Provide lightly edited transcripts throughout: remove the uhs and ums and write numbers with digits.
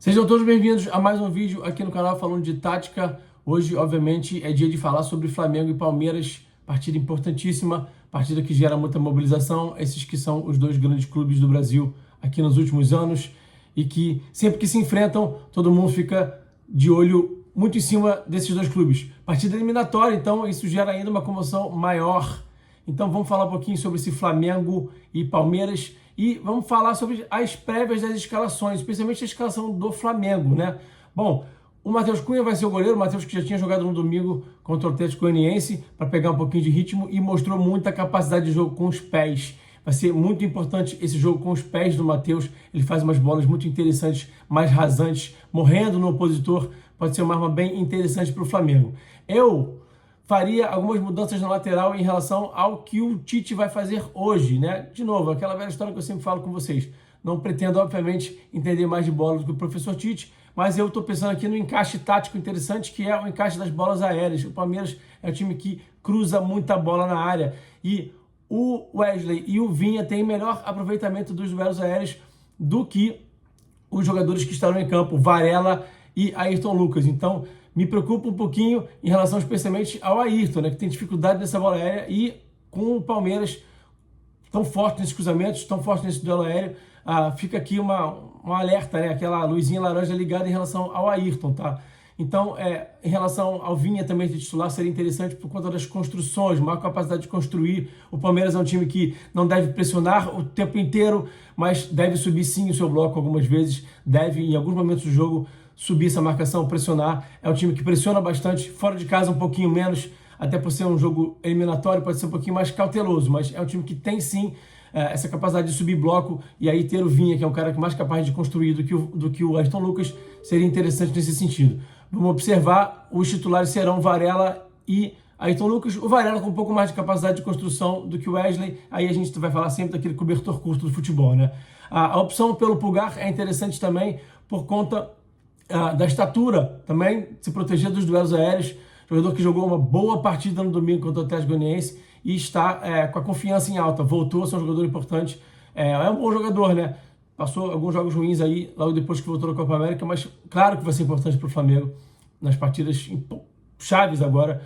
Sejam todos bem-vindos a mais um vídeo aqui no canal falando de tática. Hoje, obviamente, é dia de falar sobre Flamengo e Palmeiras, partida importantíssima, partida que gera muita mobilização, esses que são os dois grandes clubes do Brasil aqui nos últimos anos e que sempre que se enfrentam, todo mundo fica de olho muito em cima desses dois clubes. Partida eliminatória, então isso gera ainda uma comoção maior. Então vamos falar um pouquinho sobre esse Flamengo e Palmeiras e vamos falar sobre as prévias das escalações, especialmente a escalação do Flamengo, né? Bom, o Matheus Cunha vai ser o goleiro, o Matheus que já tinha jogado no domingo contra o Atlético Goianiense para pegar um pouquinho de ritmo e mostrou muita capacidade de jogo com os pés. Vai ser muito importante esse jogo com os pés do Matheus. Ele faz umas bolas muito interessantes, mais rasantes, morrendo no opositor. Pode ser uma arma bem interessante para o Flamengo. Eu faria algumas mudanças na lateral em relação ao que o Tite vai fazer hoje, né? De novo, aquela velha história que eu sempre falo com vocês. Não pretendo, obviamente, entender mais de bola do que o professor Tite, mas eu estou pensando aqui no encaixe tático interessante, que é o encaixe das bolas aéreas. O Palmeiras é um time que cruza muita bola na área e o Wesley e o Vinha têm melhor aproveitamento dos duelos aéreos do que os jogadores que estarão em campo, Varela e Ayrton Lucas. Então, me preocupa um pouquinho em relação especialmente ao Ayrton, né, que tem dificuldade nessa bola aérea e com o Palmeiras tão forte nesses cruzamentos, tão forte nesse duelo aéreo, fica aqui um alerta, né, aquela luzinha laranja ligada em relação ao Ayrton, tá? Então, em relação ao Vinha também de titular, seria interessante por conta das construções, maior capacidade de construir. O Palmeiras é um time que não deve pressionar o tempo inteiro, mas deve subir sim o seu bloco algumas vezes, deve em alguns momentos do jogo subir essa marcação, pressionar. É um time que pressiona bastante, fora de casa um pouquinho menos, até por ser um jogo eliminatório, pode ser um pouquinho mais cauteloso, mas é um time que tem sim essa capacidade de subir bloco, e aí ter o Vinha, que é um cara mais capaz de construir do que o Ayrton Lucas, seria interessante nesse sentido. Vamos observar, os titulares serão Varela e Ayrton Lucas, o Varela com um pouco mais de capacidade de construção do que o Wesley, aí a gente vai falar sempre daquele cobertor curto do futebol, né? A opção pelo Pulgar é interessante também por conta da estatura, também se proteger dos duelos aéreos, jogador que jogou uma boa partida no domingo contra o Atlético Goianiense e está com a confiança em alta, voltou a ser um jogador importante, é um bom jogador, né? Passou alguns jogos ruins aí, logo depois que voltou da Copa América, mas claro que vai ser importante para o Flamengo nas partidas chaves agora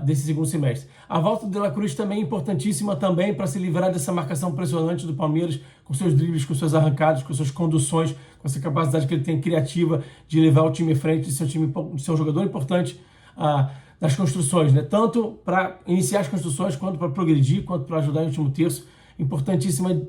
desse segundo semestre. A volta do De La Cruz também é importantíssima também para se livrar dessa marcação pressionante do Palmeiras, com seus dribles, com suas arrancadas, com suas conduções, com essa capacidade que ele tem criativa de levar o time à frente, de ser um jogador importante nas construções, né? Tanto para iniciar as construções, quanto para progredir, quanto para ajudar no último terço. Importantíssima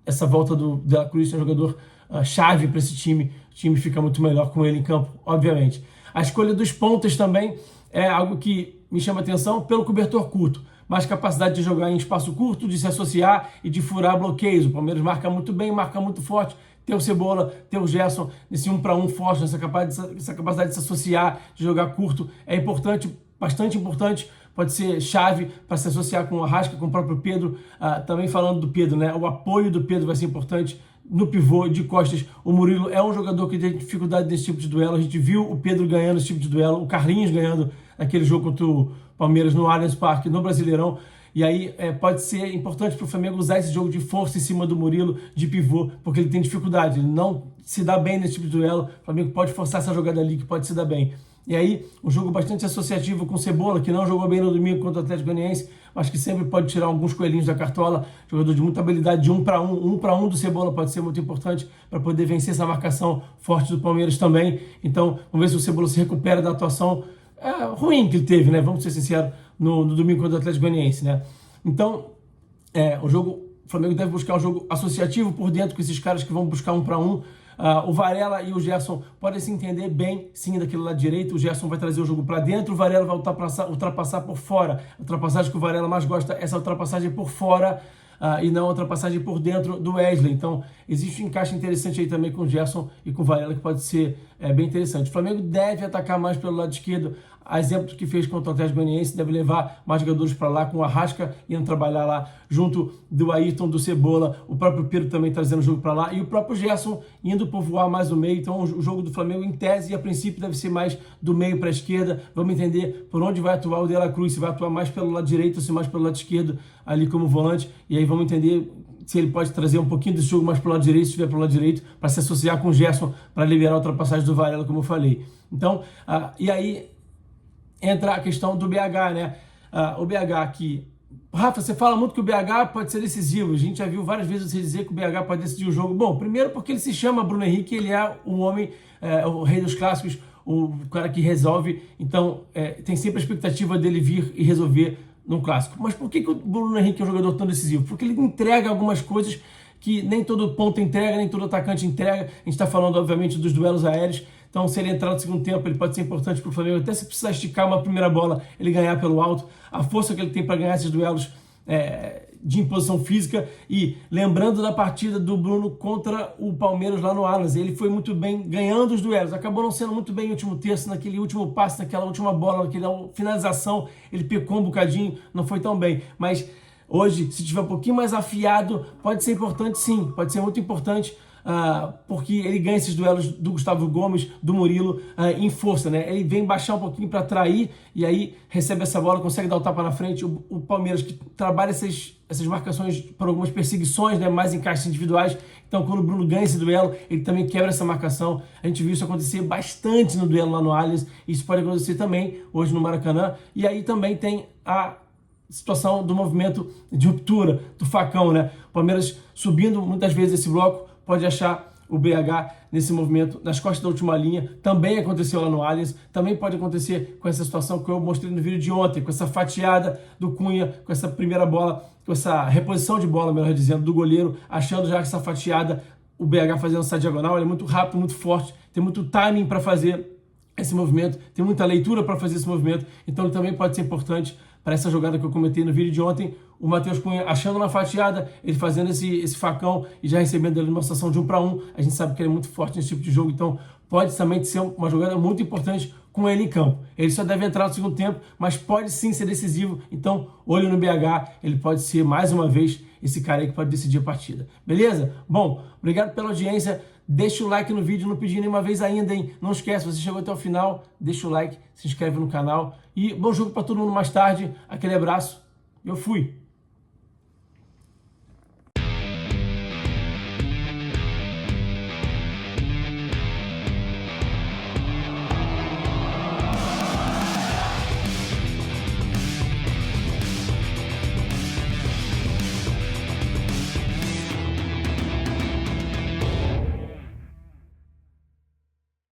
essa volta do De La Cruz, é um jogador chave para esse time. O time fica muito melhor com ele em campo, obviamente. A escolha dos pontas também é algo que me chama atenção pelo cobertor curto. Mais capacidade de jogar em espaço curto, de se associar e de furar bloqueios. O Palmeiras marca muito bem, marca muito forte. Ter o Cebola, ter o Gerson nesse 1 para 1 forte, essa capacidade de se associar, de jogar curto, é importante, bastante importante. Pode ser chave para se associar com o Arrasca, com o próprio Pedro. Também falando do Pedro, né? O apoio do Pedro vai ser importante no pivô, de costas. O Murilo é um jogador que tem dificuldade nesse tipo de duelo. A gente viu o Pedro ganhando esse tipo de duelo, o Carlinhos ganhando naquele jogo contra o Palmeiras no Allianz Parque, no Brasileirão. E aí pode ser importante para o Flamengo usar esse jogo de força em cima do Murilo, de pivô, porque ele tem dificuldade, ele não se dá bem nesse tipo de duelo. O Flamengo pode forçar essa jogada ali, que pode se dar bem. E aí, um jogo bastante associativo com Cebola, que não jogou bem no domingo contra o Atlético Goianiense, mas que sempre pode tirar alguns coelhinhos da cartola. Jogador de muita habilidade, de 1 para 1. 1 para 1 do Cebola pode ser muito importante para poder vencer essa marcação forte do Palmeiras também. Então, vamos ver se o Cebola se recupera da atuação ruim que ele teve, né? Vamos ser sinceros, no domingo contra o Atlético Goianiense, né? Então, o Flamengo deve buscar um jogo associativo por dentro com esses caras que vão buscar 1 para 1. O Varela e o Gerson podem se entender bem, sim, daquele lado direito. O Gerson vai trazer o jogo para dentro, o Varela vai ultrapassar por fora. A ultrapassagem que o Varela mais gosta é essa ultrapassagem por fora e não a ultrapassagem por dentro do Wesley. Então, existe um encaixe interessante aí também com o Gerson e com o Varela, que pode ser bem interessante. O Flamengo deve atacar mais pelo lado esquerdo. A exemplo do que fez contra o Atlético Goianiense, deve levar mais jogadores para lá, com o Arrasca indo trabalhar lá, junto do Ayrton, do Cebola, o próprio Pedro também trazendo o jogo para lá, e o próprio Gerson indo povoar mais o meio. Então o jogo do Flamengo, em tese e a princípio, deve ser mais do meio para a esquerda. Vamos entender por onde vai atuar o De La Cruz, se vai atuar mais pelo lado direito ou se mais pelo lado esquerdo, ali como volante, e aí vamos entender se ele pode trazer um pouquinho desse jogo mais para o lado direito, se estiver para o lado direito, para se associar com o Gerson, para liberar a ultrapassagem do Varela, como eu falei. Então, e aí entra a questão do BH, né? O BH aqui... Rafa, você fala muito que o BH pode ser decisivo. A gente já viu várias vezes você dizer que o BH pode decidir o jogo. Bom, primeiro porque ele se chama Bruno Henrique, ele é o homem, o rei dos clássicos, o cara que resolve. Então, tem sempre a expectativa dele vir e resolver num clássico. Mas por que o Bruno Henrique é um jogador tão decisivo? Porque ele entrega algumas coisas que nem todo ponto entrega, nem todo atacante entrega. A gente está falando, obviamente, dos duelos aéreos. Então, se ele entrar no segundo tempo, ele pode ser importante para o Flamengo. Até se precisar esticar uma primeira bola, ele ganhar pelo alto. A força que ele tem para ganhar esses duelos de imposição física. E lembrando da partida do Bruno contra o Palmeiras lá no Allianz, ele foi muito bem ganhando os duelos. Acabou não sendo muito bem no último terço, naquele último passe, naquela última bola, naquela finalização. Ele pecou um bocadinho, não foi tão bem. Mas hoje, se tiver um pouquinho mais afiado, pode ser importante sim, pode ser muito importante, porque ele ganha esses duelos do Gustavo Gomes, do Murilo, em força, né? Ele vem baixar um pouquinho para atrair e aí recebe essa bola, consegue dar o tapa na frente. O Palmeiras que trabalha essas marcações por algumas perseguições, né? Mais encaixes individuais. Então, quando o Bruno ganha esse duelo, ele também quebra essa marcação. A gente viu isso acontecer bastante no duelo lá no Allianz. Isso pode acontecer também hoje no Maracanã. E aí também tem a situação do movimento de ruptura do facão, né? O Palmeiras subindo muitas vezes esse bloco, pode achar o BH nesse movimento nas costas da última linha. Também aconteceu lá no Allianz, também pode acontecer com essa situação que eu mostrei no vídeo de ontem, com essa fatiada do Cunha, com essa primeira bola, com essa reposição de bola, melhor dizendo, do goleiro, achando já que essa fatiada, o BH fazendo essa diagonal, ele é muito rápido, muito forte, tem muito timing para fazer esse movimento, tem muita leitura para fazer esse movimento, então ele também pode ser importante para essa jogada que eu comentei no vídeo de ontem, o Matheus Cunha achando na fatiada, ele fazendo esse facão e já recebendo ali uma situação de 1 para 1, a gente sabe que ele é muito forte nesse tipo de jogo, então pode também ser uma jogada muito importante com ele em campo. Ele só deve entrar no segundo tempo, mas pode sim ser decisivo, então olho no BH, ele pode ser mais uma vez esse cara aí que pode decidir a partida. Beleza? Bom, obrigado pela audiência. Deixa o like no vídeo, não pedi nenhuma vez ainda, hein? Não esquece, você chegou até o final, deixa o like, se inscreve no canal. E bom jogo para todo mundo mais tarde. Aquele abraço. Eu fui.